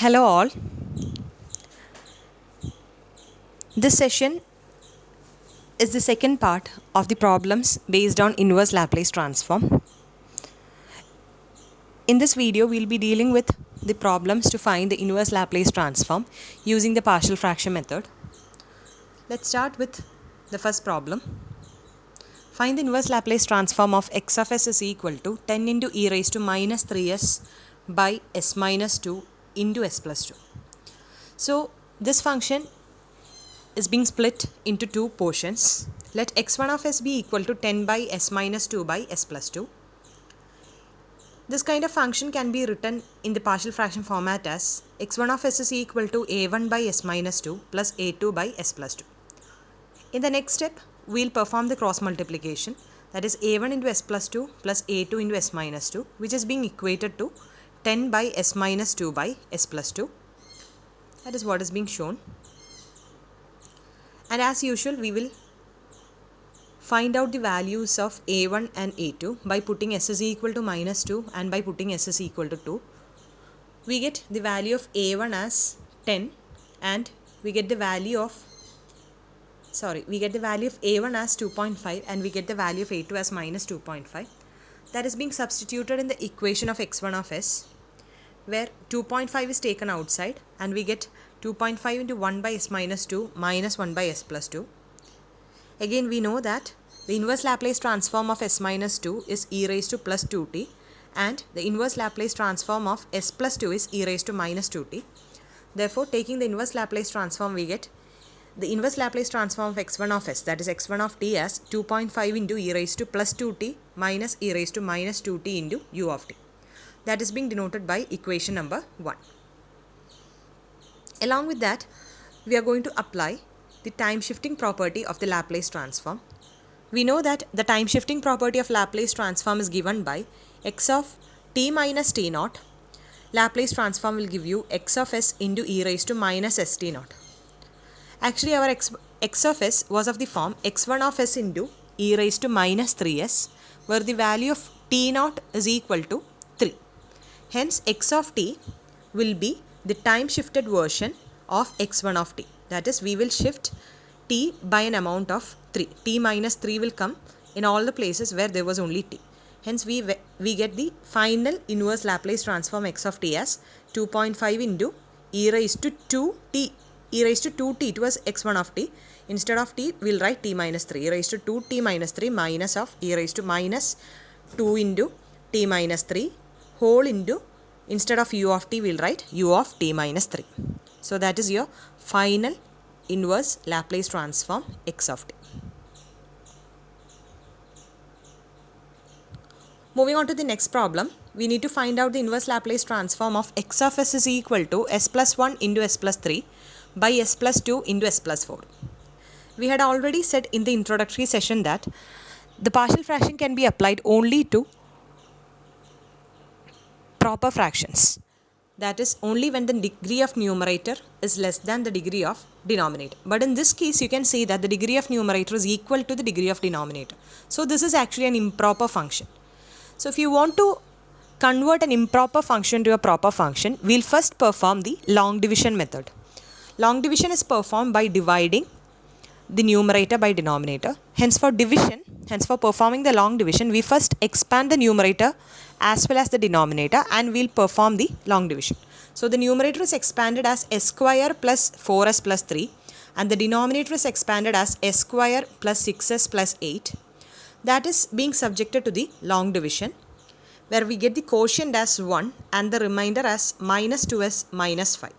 Hello all. This session is the second part of the problems based on inverse Laplace transform. In this video, we'll be dealing with the problems to find the inverse Laplace transform using the partial fraction method. Let's start with the first problem. Find the inverse Laplace transform of x of s is equal to 10 into e raised to minus 3s by s minus 2 into s plus 2. So this function is being split into two portions. Let x1 of s be equal to 10 by s minus 2 by s plus 2. This kind of function can be written in the partial fraction format as x1 of s is equal to a1 by s minus 2 plus a2 by s plus 2. In the next step, we'll perform the cross multiplication, that is a1 into s plus 2 plus a2 into s minus 2, which is being equated to 10 by s minus 2 by s plus 2. That is what is being shown. And as usual, we will find out the values of a1 and a2 by putting s is equal to minus 2 and by putting s is equal to 2. We get the value of a1 as 10 and we get the value of a1 as 2.5 and we get the value of a2 as minus 2.5. That is being substituted in the equation of x1 of s, where 2.5 is taken outside and we get 2.5 into 1 by s minus 2 minus 1 by s plus 2. Again, we know that the inverse Laplace transform of s minus 2 is e raised to plus 2t and the inverse Laplace transform of s plus 2 is e raised to minus 2t. Therefore, taking the inverse Laplace transform, we get the inverse Laplace transform of x1 of s, that is x1 of t, as 2.5 into e raised to plus 2t minus e raised to minus 2t into u of t. That is being denoted by equation number 1. Along with that, we are going to apply the time shifting property of the Laplace transform. We know that the time shifting property of Laplace transform is given by x of t minus t naught. Laplace transform will give you x of s into e raised to minus st naught. Actually, our x of s was of the form x1 of s into e raised to minus 3s, where the value of t naught is equal to 3. Hence, x of t will be the time shifted version of x1 of t. That is, we will shift t by an amount of 3. T minus 3 will come in all the places where there was only t. Hence, we get the final inverse Laplace transform x of t as 2.5 into e raised to 2t. E raised to 2t, it was x1 of t. Instead of t, we will write t minus 3. E raised to 2t minus 3 minus of e raised to minus 2 into t minus 3 whole into, instead of u of t, we will write u of t minus 3. So that is your final inverse Laplace transform x of t. Moving on to the next problem, we need to find out the inverse Laplace transform of x of s is equal to s plus 1 into s plus 3 by s plus 2 into s plus 4. We had already said in the introductory session that the partial fraction can be applied only to proper fractions. That is, only when the degree of numerator is less than the degree of denominator. But in this case, you can see that the degree of numerator is equal to the degree of denominator. So this is actually an improper function. So if you want to convert an improper function to a proper function, we'll first perform the long division method. Long division is performed by dividing the numerator by denominator. Hence for performing the long division, we first expand the numerator as well as the denominator and we'll perform the long division. So the numerator is expanded as s square plus 4s plus 3 and the denominator is expanded as s square plus 6s plus 8. That is being subjected to the long division, where we get the quotient as 1 and the remainder as minus 2s minus 5.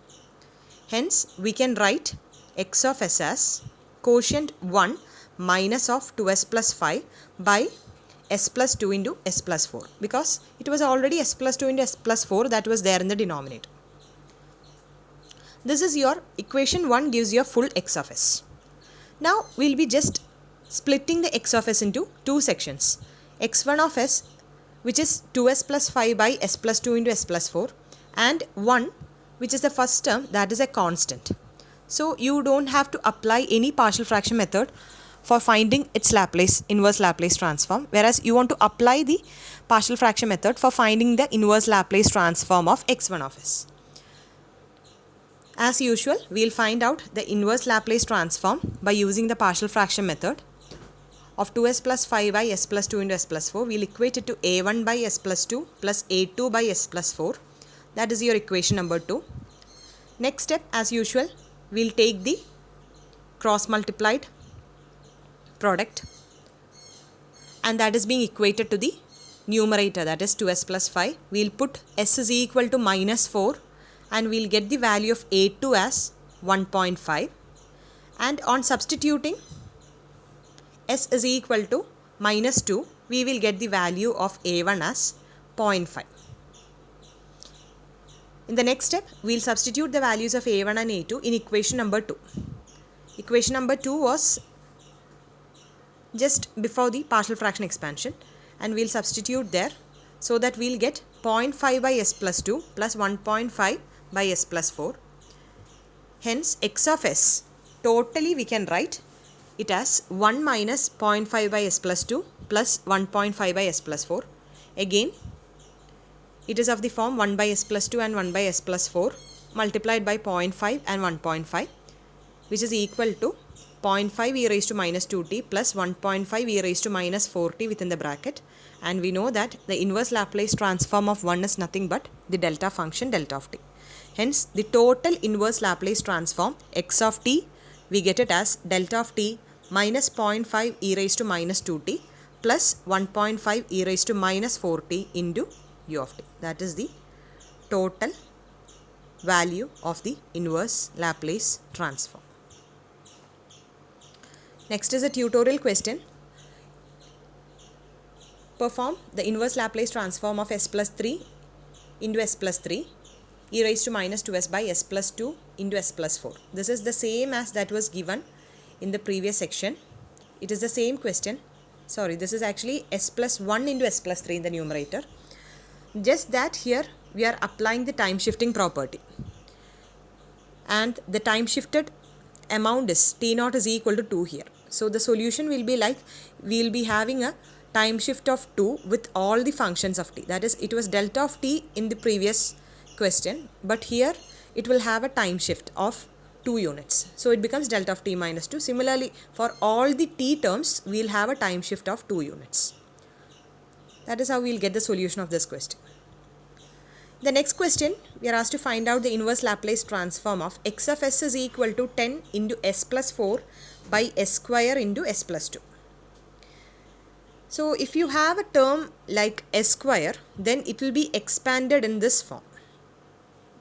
Hence, we can write x of s as quotient 1 minus of 2s plus 5 by s plus 2 into s plus 4, because it was already s plus 2 into s plus 4 that was there in the denominator. This is your equation 1, gives you a full x of s. Now, we will be just splitting the x of s into two sections. x1 of s, which is 2s plus 5 by s plus 2 into s plus 4, and 1, which is the first term, that is a constant. So you don't have to apply any partial fraction method for finding its inverse Laplace transform, whereas you want to apply the partial fraction method for finding the inverse Laplace transform of x1 of s. As usual, we'll find out the inverse Laplace transform by using the partial fraction method of 2s plus 5 by s plus 2 into s plus 4. We'll equate it to a1 by s plus 2 plus a2 by s plus 4. That is your equation number 2. Next step, as usual, we'll take the cross multiplied product, and that is being equated to the numerator, that is 2s plus 5. We'll put s is equal to minus 4 and we'll get the value of a2 as 1.5, and on substituting s is equal to minus 2, we will get the value of a1 as 0.5. In the next step, we'll substitute the values of a1 and a2 in equation number 2. Equation number 2 was just before the partial fraction expansion, and we'll substitute there so that we'll get 0.5 by s plus 2 plus 1.5 by s plus 4. Hence, x of s totally we can write it as 1 minus 0.5 by s plus 2 plus 1.5 by s plus 4. Again, it is of the form 1 by s plus 2 and 1 by s plus 4 multiplied by 0.5 and 1.5, which is equal to 0.5 e raised to minus 2t plus 1.5 e raised to minus 4t within the bracket. And we know that the inverse Laplace transform of 1 is nothing but the delta function delta of t. Hence, the total inverse Laplace transform x of t, we get it as delta of t minus 0.5 e raised to minus 2t plus 1.5 e raised to minus 4t into u of t. That is the total value of the inverse Laplace transform. Next is a tutorial question. Perform the inverse Laplace transform of s plus 3 into s plus 3 e raised to minus 2s by s plus 2 into s plus 4. This is the same as that was given in the previous section. It is the same question. Sorry, this is actually s plus 1 into s plus 3 in the numerator. Just that here we are applying the time shifting property, and the time shifted amount is t naught is equal to 2 here. So the solution will be like, we will be having a time shift of 2 with all the functions of t. That is, it was delta of t in the previous question, but here it will have a time shift of 2 units. So it becomes delta of t minus 2. Similarly, for all the t terms, we will have a time shift of 2 units. That is how we will get the solution of this question. The next question, we are asked to find out the inverse Laplace transform of x of s is equal to 10 into s plus 4 by s square into s plus 2. So if you have a term like s square, then it will be expanded in this form.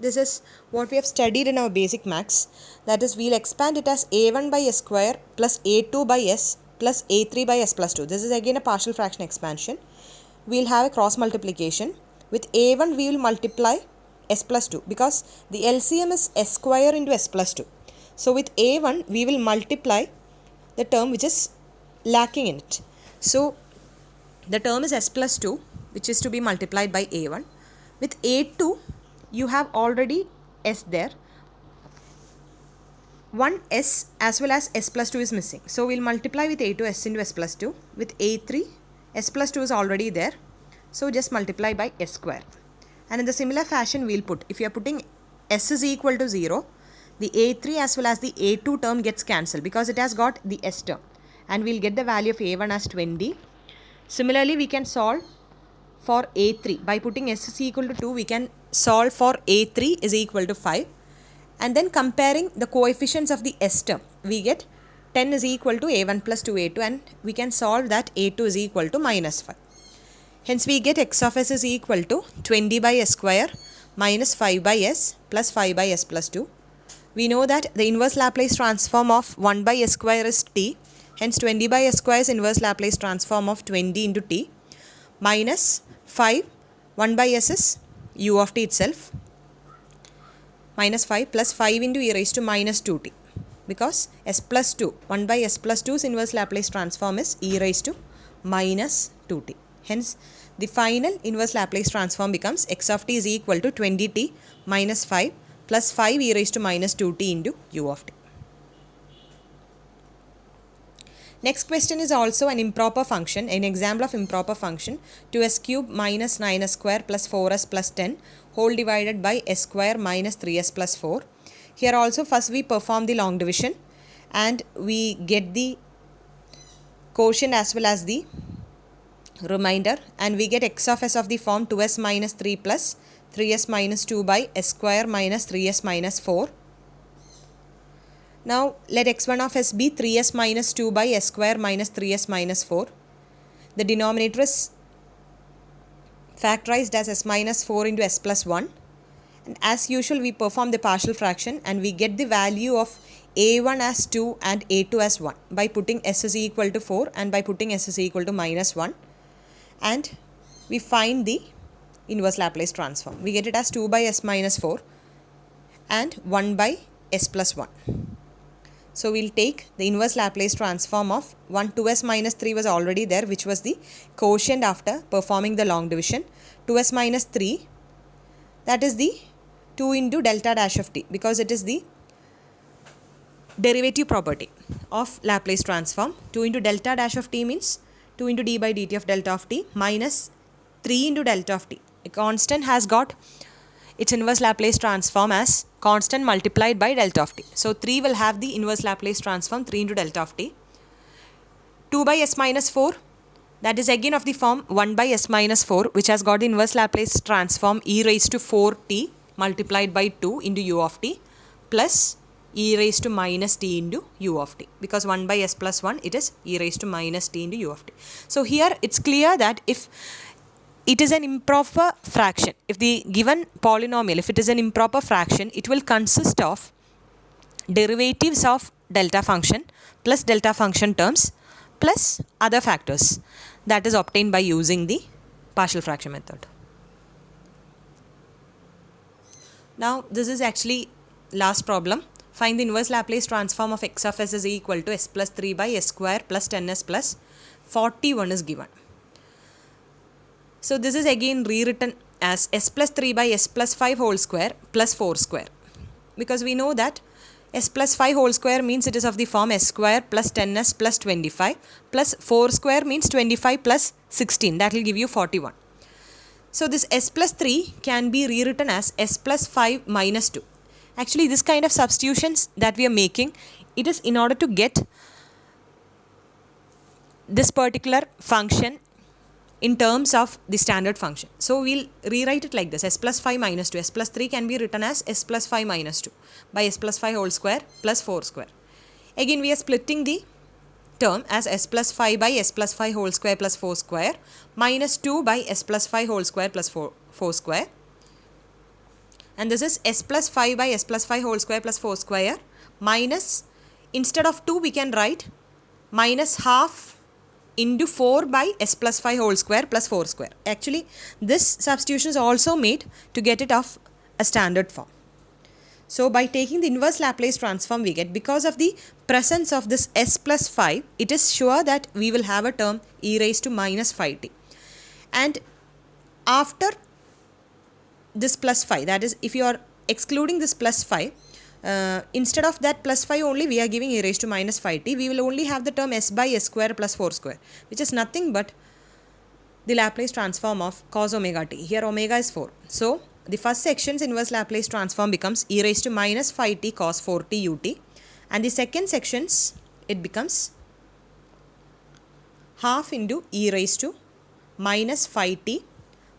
This is what we have studied in our basic maths. That is, we will expand it as a1 by s square plus a2 by s plus a3 by s plus 2. This is again a partial fraction expansion. We will have a cross multiplication. With a1 we will multiply s plus 2 because the LCM is s square into s plus 2. So with a1 we will multiply the term which is lacking in it. So the term is s plus 2, which is to be multiplied by a1. With a2 you have already s there. One s as well as s plus 2 is missing. So we will multiply with a2 s into s plus 2. With a3 s plus 2 is already there. So just multiply by s square. And in the similar fashion we will put, if you are putting s is equal to 0, the a3 as well as the a2 term gets cancelled because it has got the s term. And we will get the value of a1 as 20. Similarly, we can solve for a3. By putting s is equal to 2, we can solve for a3 is equal to 5. And then comparing the coefficients of the s term, we get 10 is equal to a1 plus 2a2, and we can solve that a2 is equal to minus 5. Hence, we get x of s is equal to 20 by s square minus 5 by s plus 5 by s plus 2. We know that the inverse Laplace transform of 1 by s square is t. Hence, 20 by s square is inverse Laplace transform of 20 into t minus 5, 1 by s is u of t itself, minus 5 plus 5 into e raised to minus 2t, because s plus 2, 1 by s plus 2's inverse Laplace transform is e raised to minus 2t. Hence, the final inverse Laplace transform becomes x of t is equal to 20t minus 5 plus 5 e raised to minus 2t into u of t. Next question is also an improper function, an example of improper function, 2s cube minus 9s square plus 4s plus 10 whole divided by s square minus 3s plus 4. Here also first we perform the long division and we get the quotient as well as the remainder, and we get x of s of the form 2s minus 3 plus 3s minus 2 by s square minus 3s minus 4. Now let x1 of s be 3s minus 2 by s square minus 3s minus 4. The denominator is factorized as s minus 4 into s plus 1. And as usual we perform the partial fraction and we get the value of a1 as 2 and a2 as 1 by putting s is equal to 4 and by putting s is equal to minus 1. And we find the inverse Laplace transform. We get it as 2 by s minus 4 and 1 by s plus 1. So we'll take the inverse Laplace transform of 2s minus 3 was already there, which was the quotient after performing the long division. 2s minus 3, that is the 2 into delta dash of t, because it is the derivative property of Laplace transform. 2 into delta dash of t means 2 into d by dt of delta of t minus 3 into delta of t. A constant has got its inverse Laplace transform as constant multiplied by delta of t. So 3 will have the inverse Laplace transform 3 into delta of t. 2 by s minus 4, that is again of the form 1 by s minus 4, which has got the inverse Laplace transform e raised to 4t multiplied by 2 into u of t plus e raised to minus t into u of t, because 1 by s plus 1 it is e raised to minus t into u of t. So here it's clear that if it is an improper fraction, if the given polynomial, if it is an improper fraction, it will consist of derivatives of delta function plus delta function terms plus other factors that is obtained by using the partial fraction method. Now this is actually last problem. Find the inverse Laplace transform of x of s is equal to s plus 3 by s square plus 10s plus 41 is given. So this is again rewritten as s plus 3 by s plus 5 whole square plus 4 square, because we know that s plus 5 whole square means it is of the form s square plus 10s plus 25 plus 4 square means 25 plus 16, that will give you 41. So this s plus 3 can be rewritten as s plus 5 minus 2. Actually this kind of substitutions that we are making, it is in order to get this particular function in terms of the standard function. So we'll rewrite it like this: s plus 5 minus 2. S plus 3 can be written as s plus 5 minus 2 by s plus 5 whole square plus 4 square. Again we are splitting the term as s plus 5 by s plus 5 whole square plus 4 square minus 2 by s plus 5 whole square plus 4 square. And this is s plus 5 by s plus 5 whole square plus 4 square minus, instead of 2 we can write minus half into 4 by s plus 5 whole square plus 4 square. Actually this substitution is also made to get it of a standard form. So by taking the inverse Laplace transform we get, because of the presence of this s plus 5, it is sure that we will have a term e raised to minus 5t. And after this plus 5, that is if you are excluding this plus 5, instead of that plus 5 only we are giving e raised to minus 5t, we will only have the term s by s square plus 4 square, which is nothing but the Laplace transform of cos omega t. Here omega is 4. So the first section's inverse Laplace transform becomes e raised to minus 5t cos 4t ut, and the second section's it becomes half into e raised to minus 5t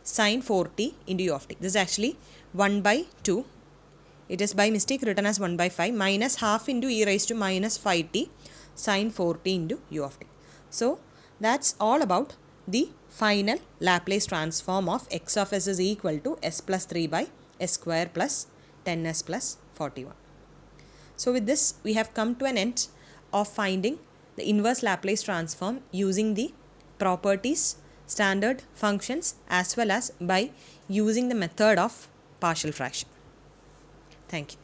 sin 4t into u of t. This is actually 1 by 2. It is by mistake written as 1 by 5 minus half into e raised to minus 5t sin 4t into u of t. So that's all about the final Laplace transform of x of s is equal to s plus 3 by s square plus 10s plus 41. So with this we have come to an end of finding the inverse Laplace transform using the properties, standard functions, as well as by using the method of partial fraction. Thank you.